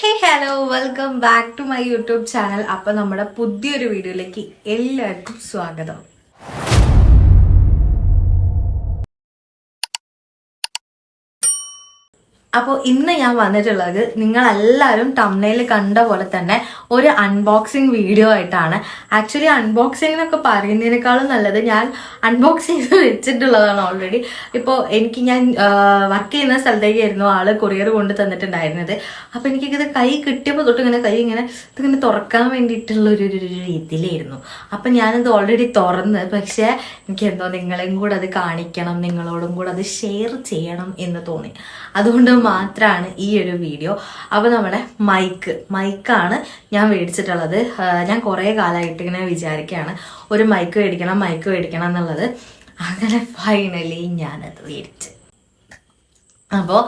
Hey hello welcome back to my YouTube channel. അപ്പോൾ നമ്മുടെ പുതിയൊരു വീഡിയോയിലേക്ക് എല്ലാവർക്കും സ്വാഗതം. അപ്പോൾ ഇന്ന് ഞാൻ വന്നിട്ടുള്ളത് നിങ്ങളെല്ലാവരും തംബ്നെയിൽ കണ്ട പോലെ തന്നെ ഒരു അൺബോക്സിങ് വീഡിയോ ആയിട്ടാണ്. ആക്ച്വലി അൺബോക്സിംഗ് എന്നൊക്കെ പറയുന്നതിനേക്കാളും നല്ലത് ഞാൻ അൺബോക്സ് ചെയ്ത് വെച്ചിട്ടുള്ളതാണ് ഓൾറെഡി. ഇപ്പോൾ ഞാൻ വർക്ക് ചെയ്യുന്ന സ്ഥലത്തേക്കായിരുന്നു ആള് കൊറിയർ കൊണ്ട് തന്നിട്ടുണ്ടായിരുന്നത്. അപ്പോൾ എനിക്കിത് കൈ കിട്ടിയപ്പോൾ തൊട്ട് ഇങ്ങനെ കൈ ഇതിങ്ങനെ തുറക്കാൻ വേണ്ടിയിട്ടുള്ള ഒരു രീതിയിലായിരുന്നു. അപ്പം ഞാനത് ഓൾറെഡി തുറന്ന്, പക്ഷേ എനിക്കെന്തോ നിങ്ങളെയും കൂടെ അത് കാണിക്കണം, നിങ്ങളോടും കൂടെ അത് ഷെയർ ചെയ്യണം എന്ന് തോന്നി. അതുകൊണ്ട് മാത്രമാണ് ഈ ഒരു വീഡിയോ. അപ്പോൾ നമ്മുടെ മൈക്കാണ് ഞാൻ മേടിച്ചിട്ടുള്ളത്. ഞാൻ കുറേ കാലമായിട്ട് ഇങ്ങനെ വിചാരിക്കുകയാണ് ഒരു മൈക്ക് മേടിക്കണം എന്നുള്ളത്. അങ്ങനെ ഫൈനലി ഞാനത് മേടിച്ചു. അപ്പോൾ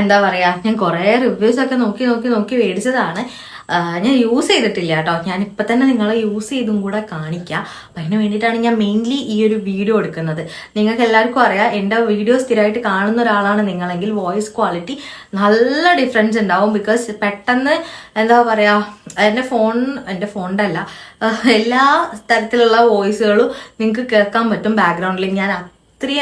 എന്താ പറയുക, ഞാൻ കുറേ റിവ്യൂസൊക്കെ നോക്കി മേടിച്ചതാണ്. ഞാൻ യൂസ് ചെയ്തിട്ടില്ല കേട്ടോ. ഞാനിപ്പോൾ തന്നെ നിങ്ങളെ യൂസ് ചെയ്തും കൂടെ കാണിക്കാം. അപ്പം അതിന് വേണ്ടിയിട്ടാണ് ഞാൻ മെയിൻലി ഈ ഒരു വീഡിയോ എടുക്കുന്നത്. നിങ്ങൾക്ക് എല്ലാവർക്കും അറിയാം, എൻ്റെ വീഡിയോ സ്ഥിരമായിട്ട് കാണുന്ന ഒരാളാണ് നിങ്ങളെങ്കിൽ വോയിസ് ക്വാളിറ്റി നല്ല ഡിഫറൻസ് ഉണ്ടാവും. ബിക്കോസ് പെട്ടെന്ന് എന്താ പറയുക, എൻ്റെ ഫോണിൻ്റെ അല്ല, എല്ലാ തരത്തിലുള്ള വോയിസുകളും നിങ്ങൾക്ക് കേൾക്കാൻ പറ്റും ബാക്ക്ഗ്രൗണ്ടിൽ. ഞാൻ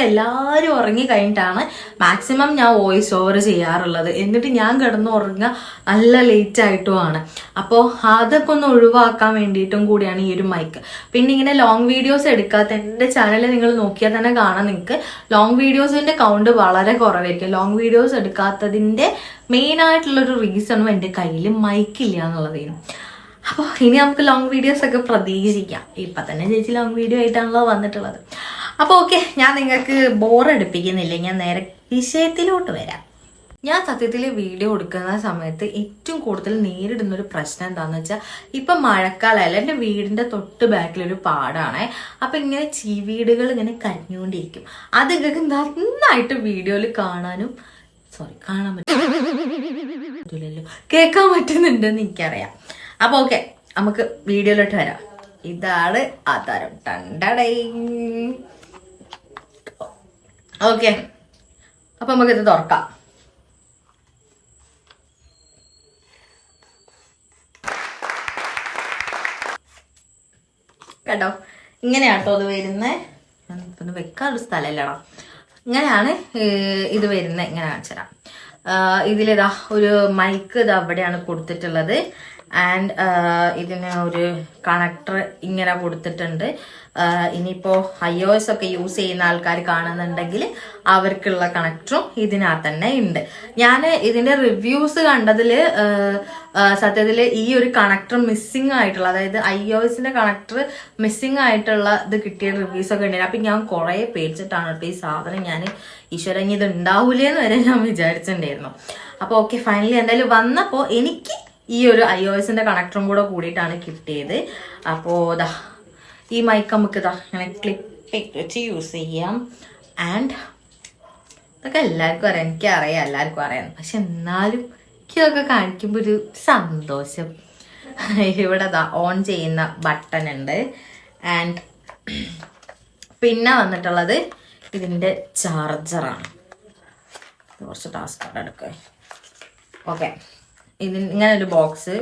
എല്ലാവരും ഉറങ്ങി കഴിഞ്ഞിട്ടാണ് മാക്സിമം ഞാൻ വോയിസ് ഓവർ ചെയ്യാറുള്ളത്. എന്നിട്ട് ഞാൻ കിടന്ന് ഉറങ്ങുക നല്ല ലേറ്റ് ആയിട്ടുമാണ്. അപ്പോൾ അതൊക്കെ ഒന്ന് ഒഴിവാക്കാൻ വേണ്ടിയിട്ടും കൂടിയാണ് ഈ ഒരു മൈക്ക്. പിന്നെ ഇങ്ങനെ ലോങ് വീഡിയോസ് എടുക്കാത്ത എൻ്റെ ചാനൽ നിങ്ങൾ നോക്കിയാൽ തന്നെ കാണാം. നിങ്ങൾക്ക് ലോങ് വീഡിയോസിന്റെ കൗണ്ട് വളരെ കുറവായിരിക്കും. ലോങ് വീഡിയോസ് എടുക്കാത്തതിന്റെ മെയിൻ ആയിട്ടുള്ളൊരു റീസണും എൻ്റെ കയ്യിൽ മൈക്കില്ല എന്നുള്ളതായിരുന്നു. അപ്പോൾ ഇനി നമുക്ക് ലോങ് വീഡിയോസ് ഒക്കെ പ്രതീക്ഷിക്കാം. ഇപ്പം തന്നെ ചേച്ചി ലോങ് വീഡിയോ ആയിട്ടാണല്ലോ വന്നിട്ടുള്ളത്. അപ്പോൾ ഓക്കെ, ഞാൻ നിങ്ങൾക്ക് ബോറടിപ്പിക്കുന്നില്ല, ഞാൻ നേരെ വിഷയത്തിലോട്ട് വരാം. ഞാൻ സത്യത്തിൽ വീഡിയോ എടുക്കുന്ന സമയത്ത് ഏറ്റവും കൂടുതൽ നേരിടുന്നൊരു പ്രശ്നം എന്താണെന്ന് വെച്ചാൽ, ഇപ്പം മഴക്കാലമല്ല, എൻ്റെ വീടിൻ്റെ തൊട്ട് ബാക്കിലൊരു പാടാണ്. അപ്പം ഇങ്ങനെ ചീവീടുകൾ ഇങ്ങനെ കരിഞ്ഞുകൊണ്ടിരിക്കും. അത് നിങ്ങൾക്ക് നന്നായിട്ട് വീഡിയോയിൽ കാണാൻ പറ്റില്ലല്ലോ, കേൾക്കാൻ പറ്റുന്നുണ്ടെന്ന് എനിക്കറിയാം. അപ്പോൾ ഓക്കെ, നമുക്ക് വീഡിയോയിലോട്ട് വരാം. ഇതാണ് ആധാരം. ടണ്ടടൈ. ഓക്കെ, അപ്പൊ നമുക്കിത് തുറക്കാം. കേട്ടോ, ഇങ്ങനെയാട്ടോ അത് വരുന്നത്. പിന്നെ വെക്കാനൊരു സ്ഥലമല്ലടാ. ഇങ്ങനെയാണ് ഇത് വരുന്നത്. ഇങ്ങനെ കാണിച്ചുതരാം. ഇതിലിതാ ഒരു മൈക്ക് ഇത് അവിടെയാണ് കൊടുത്തിട്ടുള്ളത്. ആൻഡ് ഇതിന് ഒരു കണക്ടർ ഇങ്ങനെ കൊടുത്തിട്ടുണ്ട്. ഇനിയിപ്പോൾ iOS ഒക്കെ യൂസ് ചെയ്യുന്ന ആൾക്കാർ കാണുന്നുണ്ടെങ്കിൽ അവർക്കുള്ള കണക്ടറും ഇതിനകത്ത് തന്നെ ഉണ്ട്. ഞാൻ ഇതിന്റെ റിവ്യൂസ് കണ്ടതിൽ സത്യത്തിൽ ഈ ഒരു കണക്ടർ മിസ്സിങ് ആയിട്ടുള്ള, അതായത് iOSന്റെ കണക്ടർ മിസ്സിങ് ആയിട്ടുള്ള ഇത് കിട്ടിയ റിവ്യൂസ് ഒക്കെ ഉണ്ടായിരുന്നു. അപ്പം ഞാൻ കുറേ പേടിച്ചിട്ടാണ് കേട്ടോ ഈ സാധനം ഞാൻ ഈശ്വരൻ ഇത് ഉണ്ടാവൂലേന്ന് വരെ ഞാൻ വിചാരിച്ചിട്ടുണ്ടായിരുന്നു. അപ്പോൾ ഓക്കെ, ഫൈനലി എന്തായാലും വന്നപ്പോൾ എനിക്ക് ഈ ഒരു iOSന്റെ കണക്ടറും കൂടെ കൂടിയിട്ടാണ് കിട്ടിയത്. അപ്പോൾ ഇതാ ഈ മൈക്ക് നമുക്ക് ഇതാ ഇങ്ങനെ ക്ലിപ്പ് വെച്ച് യൂസ് ചെയ്യാം. ആൻഡ് ഇതൊക്കെ എല്ലാവർക്കും അറിയാം, എനിക്കറിയാം എല്ലാവർക്കും അറിയാം. പക്ഷെ എന്നാലും എനിക്കതൊക്കെ കാണിക്കുമ്പോൾ ഒരു സന്തോഷം. ഇവിടെ ഇതാ ഓൺ ചെയ്യുന്ന ബട്ടൺ ഉണ്ട്. ആൻഡ് പിന്നെ വന്നിട്ടുള്ളത് ഇതിൻ്റെ ചാർജറാണ്. കുറച്ച് ടാസ്ക് കാർഡ് എടുക്കുക. ഓക്കെ, ഇങ്ങനെ ഒരു ബോക്സ്.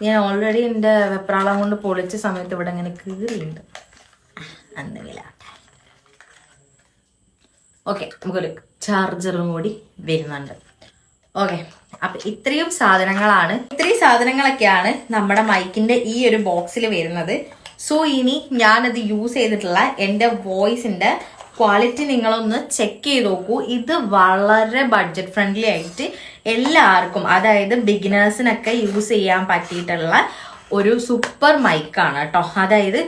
ഞാൻ ഓൾറെഡി എൻ്റെ വെപ്രാളം കൊണ്ട് പൊളിച്ച സമയത്ത് ഇവിടെ ഇങ്ങനെ കീറിയുണ്ട്. എന്തെങ്കിലും ഓക്കെ, നമുക്കൊരു ചാർജറും കൂടി വരുന്നുണ്ട്. ഓക്കെ, അപ്പം ഇത്രയും സാധനങ്ങളൊക്കെയാണ് നമ്മുടെ മൈക്കിന്റെ ഈ ഒരു ബോക്സിൽ വരുന്നത്. സോ ഇനി ഞാനത് യൂസ് ചെയ്തിട്ടുള്ള എൻ്റെ വോയിസിന്റെ ക്വാളിറ്റി നിങ്ങളൊന്ന് ചെക്ക് ചെയ്ത് നോക്കൂ. ഇത് വളരെ ബഡ്ജറ്റ് ഫ്രണ്ട്ലി ആയിട്ട് എല്ലാവർക്കും, അതായത് ബിഗിനേഴ്സിനൊക്കെ യൂസ് ചെയ്യാൻ പറ്റിയിട്ടുള്ള ഒരു സൂപ്പർ മൈക്കാണ് കേട്ടോ. അതായത്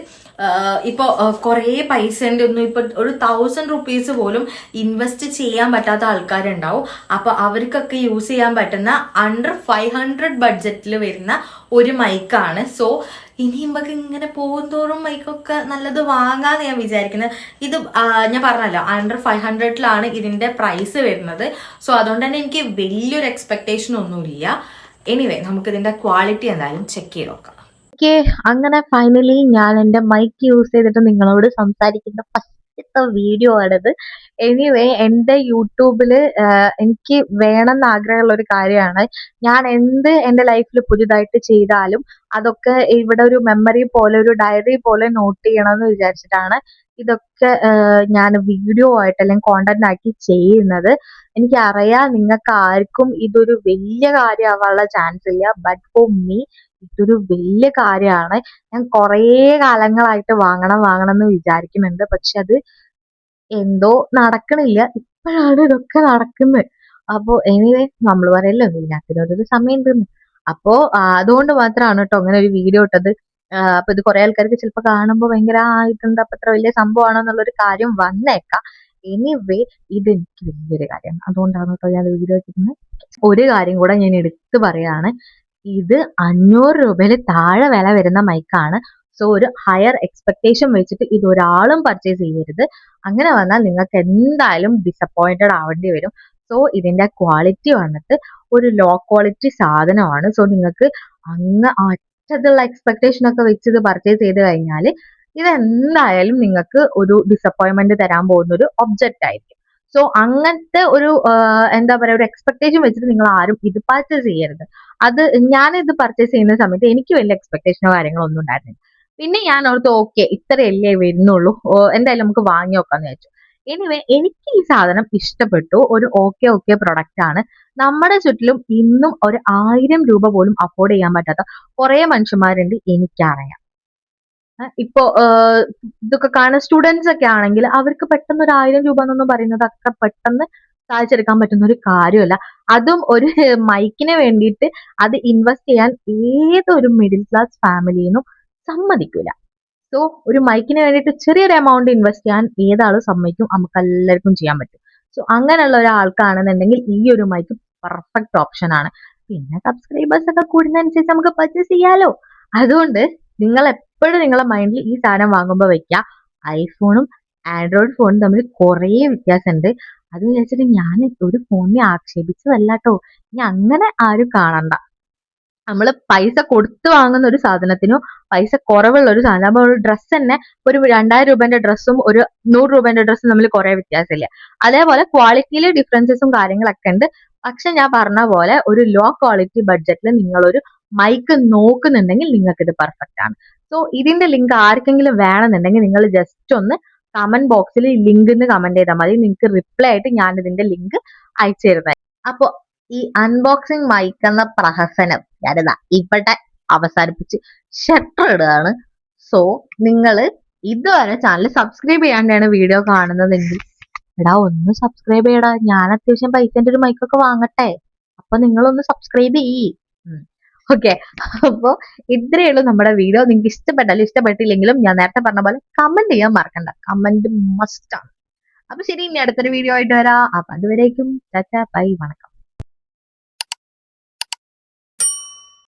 ഇപ്പോൾ കുറേ പൈസേൻ്റെ ഒന്നും ഇപ്പോൾ ഒരു 1000 rupees പോലും ഇൻവെസ്റ്റ് ചെയ്യാൻ പറ്റാത്ത ആൾക്കാരുണ്ടാവും. അപ്പോൾ അവർക്കൊക്കെ യൂസ് ചെയ്യാൻ പറ്റുന്ന അണ്ടർ 500 ബഡ്ജറ്റിൽ വരുന്ന ഒരു മൈക്കാണ്. സോ ഇനിയുമ്പൊക്കെ ഇങ്ങനെ പോകുന്തോറും മൈക്കൊക്കെ നല്ലത് വാങ്ങാന്ന് ഞാൻ വിചാരിക്കുന്നത്. ഇത് ഞാൻ പറഞ്ഞല്ലോ അണ്ടർ 500 ഇതിന്റെ പ്രൈസ് വരുന്നത്. സോ അതുകൊണ്ട് തന്നെ എനിക്ക് വലിയൊരു എക്സ്പെക്ടേഷൻ ഒന്നുമില്ല. എനിവേ, നമുക്ക് ഇതിന്റെ ക്വാളിറ്റി എന്തായാലും ചെക്ക് ചെയ്ത് നോക്കാം. ഓക്കെ, അങ്ങനെ ഫൈനലി ഞാൻ എൻ്റെ മൈക്ക് യൂസ് ചെയ്തിട്ട് നിങ്ങളോട് സംസാരിക്കുന്ന ഫസ്റ്റ് വീഡിയോ ആണിത്. എനിവേ എന്റെ യൂട്യൂബില് എനിക്ക് വേണമെന്ന് ആഗ്രഹമുള്ള ഒരു കാര്യമാണ്. ഞാൻ എന്ത് എന്റെ ലൈഫിൽ പുതിയതായിട്ട് ചെയ്താലും അതൊക്കെ ഇവിടെ ഒരു മെമ്മറി പോലെ, ഒരു ഡയറി പോലെ നോട്ട് ചെയ്യണമെന്ന് വിചാരിച്ചിട്ടാണ് ഇതൊക്കെ ഞാൻ വീഡിയോ ആയിട്ട് അല്ലെങ്കിൽ കോണ്ടന്റ് ആക്കി ചെയ്യുന്നത്. എനിക്കറിയാം നിങ്ങൾക്ക് ആർക്കും ഇതൊരു വലിയ കാര്യമാവാനുള്ള ചാൻസ് ഇല്ല. ബട്ട് ഫോർ മീ ഇതൊരു വലിയ കാര്യമാണ്. ഞാൻ കുറേ കാലങ്ങളായിട്ട് വാങ്ങണം വാങ്ങണം എന്ന് വിചാരിക്കുന്നുണ്ട്. പക്ഷെ അത് എന്തോ നടക്കണില്ല. ഇപ്പോഴാണ് ഇതൊക്കെ നടക്കുന്നത്. അപ്പൊ എനിവേ നമ്മൾ പറയല്ലോ എല്ലാത്തിനൊരു സമയം ഉണ്ടെന്ന്. അപ്പോ അതുകൊണ്ട് മാത്രമാണ് കേട്ടോ അങ്ങനെ ഒരു വീഡിയോ ഇട്ടത്. അപ്പൊ ഇത് കുറെ ആൾക്കാർക്ക് ചിലപ്പോ കാണുമ്പോൾ ഭയങ്കര ഇതെന്താ അപ്പൊ ഇത്ര വലിയ സംഭവമാണോ എന്നുള്ളൊരു കാര്യം വന്നേക്കാം. എനിവേ ഇത് എനിക്ക് വലിയൊരു കാര്യമാണ്. അതുകൊണ്ടാണ് കേട്ടോ ഞാൻ വീഡിയോ ഇട്ടിരുന്നത്. ഒരു കാര്യം കൂടെ ഞാൻ എടുത്തു പറയാണ്. ഇത് 500 രൂപയിൽ താഴെ വില വരുന്ന മൈക്കാണ്. സോ ഒരു ഹയർ എക്സ്പെക്ടേഷൻ വെച്ചിട്ട് ഇത് ഒരാളും പർച്ചേസ് ചെയ്യരുത്. അങ്ങനെ വന്നാൽ നിങ്ങൾക്ക് എന്തായാലും ഡിസപ്പോയിന്റഡ് ആവേണ്ടി വരും. സോ ഇതിന്റെ ക്വാളിറ്റി വന്നിട്ട് ഒരു ലോ ക്വാളിറ്റി സാധനമാണ്. സോ നിങ്ങൾക്ക് അങ്ങ് അറ്റത്തുള്ള എക്സ്പെക്ടേഷൻ ഒക്കെ വെച്ച് ഇത് പർച്ചേസ് ചെയ്ത് കഴിഞ്ഞാൽ ഇത് എന്തായാലും നിങ്ങൾക്ക് ഒരു ഡിസപ്പോയിന്റ്മെന്റ് തരാൻ പോകുന്ന ഒരു ഒബ്ജക്റ്റ് ആയിരിക്കും. സോ അങ്ങനത്തെ ഒരു എന്താ പറയാ ഒരു എക്സ്പെക്ടേഷൻ വെച്ചിട്ട് നിങ്ങൾ ആരും ഇത് പർച്ചേസ് ചെയ്യരുത്. അത് ഞാൻ ഇത് പർച്ചേസ് ചെയ്യുന്ന സമയത്ത് എനിക്ക് വലിയ എക്സ്പെക്ടേഷനോ കാര്യങ്ങളോ ഒന്നും ഉണ്ടായിരുന്നില്ല. പിന്നെ ഞാൻ ഓർത്ത് ഓക്കെ ഇത്രയല്ലേ വരുന്നുള്ളൂ, എന്തായാലും നമുക്ക് വാങ്ങി നോക്കാന്ന് വിചാരിച്ചു. എനിവേ എനിക്ക് ഈ സാധനം ഇഷ്ടപ്പെട്ടു. ഒരു ഓക്കെ പ്രൊഡക്റ്റ് ആണ്. നമ്മുടെ ചുറ്റിലും ഇന്നും ഒരു 1000 രൂപ പോലും അഫോർഡ് ചെയ്യാൻ പറ്റാത്ത കുറെ മനുഷ്യന്മാരുണ്ട്, എനിക്കറിയാം. ഇപ്പോ ഇതൊക്കെ കാണുന്ന സ്റ്റുഡൻസ് ഒക്കെ ആണെങ്കിൽ അവർക്ക് പെട്ടെന്ന് ഒരു 1000 രൂപ എന്നൊന്നും പറയുന്നത് അത്ര പെട്ടെന്ന് സാധിച്ചെടുക്കാൻ പറ്റുന്ന ഒരു കാര്യമല്ല. അതും ഒരു മൈക്കിന് വേണ്ടിയിട്ട് അത് ഇൻവെസ്റ്റ് ചെയ്യാൻ ഏതൊരു മിഡിൽ ക്ലാസ് ഫാമിലിന്നും സമ്മതിക്കൂല. സോ ഒരു മൈക്കിന് വേണ്ടിയിട്ട് ചെറിയൊരു എമൗണ്ട് ഇൻവെസ്റ്റ് ചെയ്യാൻ ഏതാളും സമ്മതിക്കും, നമുക്ക് എല്ലാവർക്കും ചെയ്യാൻ പറ്റും. സോ അങ്ങനെയുള്ള ഒരാൾക്കാണെന്നുണ്ടെങ്കിൽ ഈ ഒരു മൈക്ക് പെർഫെക്റ്റ് ഓപ്ഷൻ ആണ്. പിന്നെ സബ്സ്ക്രൈബേഴ്സ് ഒക്കെ കൂടുന്നതനുസരിച്ച് നമുക്ക് പർച്ചേസ് ചെയ്യാലോ. അതുകൊണ്ട് നിങ്ങൾ എപ്പോഴും നിങ്ങളെ മൈൻഡിൽ ഈ സാധനം വാങ്ങുമ്പോൾ വെക്കുക, ഐഫോണും ആൻഡ്രോയിഡ് ഫോണും തമ്മിൽ കുറേ വ്യത്യാസമുണ്ട്. അത് വിചാരിച്ചിട്ട് ഞാൻ ഒരു ഫോണിനെ ആക്ഷേപിച്ചതല്ല കേട്ടോ. ഇനി അങ്ങനെ ആരും കാണണ്ട. നമ്മൾ പൈസ കൊടുത്ത് വാങ്ങുന്ന ഒരു സാധനത്തിനോ പൈസ കുറവുള്ള ഒരു സാധനം, അപ്പൊ ഒരു ഡ്രസ്സ് തന്നെ ഒരു 2000 രൂപന്റെ ഡ്രസ്സും ഒരു 100 രൂപന്റെ ഡ്രസ്സും തമ്മിൽ കുറെ വ്യത്യാസമില്ല. അതേപോലെ ക്വാളിറ്റിയിൽ ഡിഫറൻസസും കാര്യങ്ങളൊക്കെ ഉണ്ട്. പക്ഷെ ഞാൻ പറഞ്ഞ പോലെ ഒരു ലോ ക്വാളിറ്റി ബഡ്ജറ്റിൽ നിങ്ങളൊരു മൈക്ക് നോക്കുന്നുണ്ടെങ്കിൽ നിങ്ങൾക്ക് ഇത് പെർഫെക്റ്റ് ആണ്. സോ ഇതിന്റെ ലിങ്ക് ആർക്കെങ്കിലും വേണമെന്നുണ്ടെങ്കിൽ നിങ്ങൾ ജസ്റ്റ് ഒന്ന് കമന്റ് ബോക്സിൽ ലിങ്ക് എന്ന് കമന്റ് ചെയ്താൽ മതി. നിങ്ങൾക്ക് റിപ്ലൈ ആയിട്ട് ഞാൻ ഇതിന്റെ ലിങ്ക് അയച്ചു തരുന്നത്. അപ്പൊ ഈ അൺബോക്സിംഗ് മൈക്ക് എന്ന പ്രഹസനം ഞാനിതാ ഇവിടെ അവസാനിപ്പിച്ച് ഷട്ടർ ഇടുകയാണ്. സോ നിങ്ങൾ ഇതുവരെ ചാനൽ സബ്സ്ക്രൈബ് ചെയ്യാണ്ടാണ് വീഡിയോ കാണുന്നതെങ്കിൽ എടാ ഒന്ന് സബ്സ്ക്രൈബ് ചെയ്യടാ. ഞാൻ അത്യാവശ്യം പൈസന്റെ ഒരു മൈക്കൊക്കെ വാങ്ങട്ടെ. അപ്പൊ നിങ്ങളൊന്ന് സബ്സ്ക്രൈബ് ചെയ്യ്. ഓക്കെ, അപ്പൊ ഇത്രയേ ഉള്ളൂ നമ്മുടെ വീഡിയോ. നിങ്ങൾക്ക് ഇഷ്ടപ്പെട്ടാലും ഇഷ്ടപ്പെട്ടില്ലെങ്കിലും ഞാൻ നേരത്തെ പറഞ്ഞ പോലെ കമന്റ് ചെയ്യാൻ മറക്കണ്ട. കമന്റ് മസ്റ്റ് ആണ്. അപ്പൊ ശരി, ഇനി അടുത്തൊരു വീഡിയോ ആയിട്ട് വരാം. അപ്പൊ അതുവരേക്കും ബൈ, വണക്കം.